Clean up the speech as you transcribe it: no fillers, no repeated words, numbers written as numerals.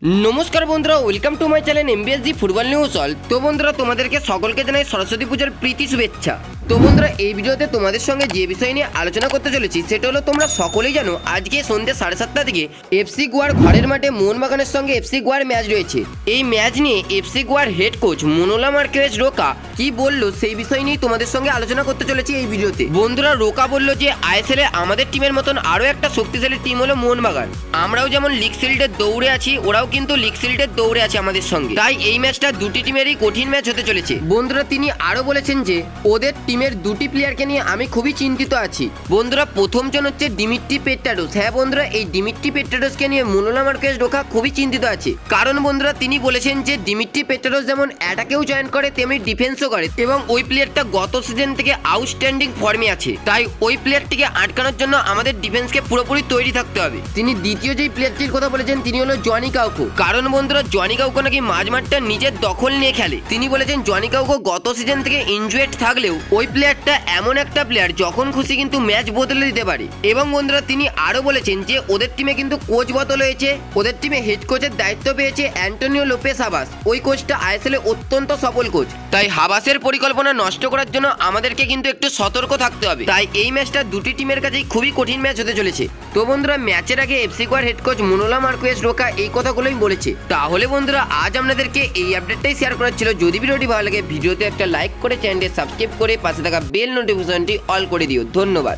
নমস্কার বন্ধুরা, welcome to my channel MBSG football news all. তো বন্ধুরা, তোমাদেরকে সকলকে জানাই সরস্বতী পূজার প্রীতি শুভেচ্ছা। তো বন্ধুরা, এই ভিডিওতে তোমাদের সঙ্গে যে বিষয় নিয়ে আলোচনা করতে চলেছি সেটা হলো, তোমরা সকলেই জানো আজকে সন্ধ্যে 7:30 দিকে এফসি গোয়ার ঘরের মাঠে মোহনবাগানের সঙ্গে এফসি গোয়ার ম্যাচ রয়েছে। এই ম্যাচ নিয়ে এফসি গোয়ার হেড কোচ মনোলা মার্কেজ রোকা কি বললো সেই বিষয় নিয়ে তোমাদের সঙ্গে আলোচনা করতে চলেছি এই ভিডিওতে। বন্ধুরা, রোকা বললো যে আইএসএল এ আমাদের টিমের মতন আরো একটা শক্তিশালী টিম হলো মোহনবাগান। আমরাও যেমন লিগ শিল্ডের দৌড়ে আছি, ওরাও কিন্তু লিগ শিল্ডের দৌড়ে আছে আমাদের সঙ্গে। তাই এই ম্যাচটা দুটি টিমেরই কঠিন ম্যাচ হতে চলেছে। বন্ধুরা, তিনি আরো বলেছেন যে ওদের টিমের দুটি প্লেয়ারকে নিয়ে আমি খুবই চিন্তিত আছি। বন্ধুরা, প্রথমজন হচ্ছে ডিমিট্রি পেট্রাডোস। হ্যাঁ বন্ধুরা, এই ডিমিট্রি পেট্রাডোসকে নিয়ে মনোলা মার্কেজ রোকা খুবই চিন্তিত আছে। কারণ বন্ধুরা, তিনি বলেছেন যে ডিমিট্রি পেট্রাডোস যেমন অ্যাটাকেও জয়েন করে তেমনি ডিফেন্সও করে, এবং ওই প্লেয়ারটা গত সিজন থেকে আউটস্ট্যান্ডিং ফর্মে আছে। তাই ওই প্লেয়ারটিকে আটকানোর জন্য আমাদের ডিফেন্সকে পুরোপুরি তৈরি থাকতে হবে। তিনি দ্বিতীয় যেই প্লেয়ারটির কথা বলেছেন তিনি হলো জনি কাউকো। কারণ বন্ধুরা, জনি কাউকো নাকি মাঝমাঠটা নিজের দখল নিয়ে খেলে। তিনি বলেছেন জনি কাউকো গত সিজন থেকে ইনজুয়েড থাকলেও ওই প্লেয়ারটা এমন একটা প্লেয়ার যখন খুশি কিন্তু ম্যাচ বদলে দিতে পারে। এবং বন্ধুরা, তিনি আরো বলেছেন যে ওদের টিমে কিন্তু কোচ বদল হয়েছে। ওদের টিমে হেড কোচের দায়িত্ব পেয়েছে অ্যান্টোনিও লোপেস হাবাস। ওই কোচটা আইএসএল এ অত্যন্ত সফল কোচ। তাই হাবাসের পরিকল্পনা নষ্ট করার জন্য আমাদেরকে কিন্তু একটু সতর্ক থাকতে হবে। তাই এই ম্যাচটা দুটি টিমের কাছেই খুবই কঠিন ম্যাচ হতে চলেছে। তো বন্ধুরা, ম্যাচের আগে এফসি গোয়ার হেড কোচ মনোলা মার্কেজ রোকা এই কথাগুলোই বলেছে। তাহলে বন্ধুরা, আজ আপনাদেরকে এই আপডেটটাই শেয়ার করার ছিল। যদি ভিডিওটি ভালো লাগে ভিডিওতে একটা লাইক করে চ্যানেলটি সাবস্ক্রাইব করে পাশে থাকা বেল নোটিফিকেশনটি অল করে দিও। ধন্যবাদ।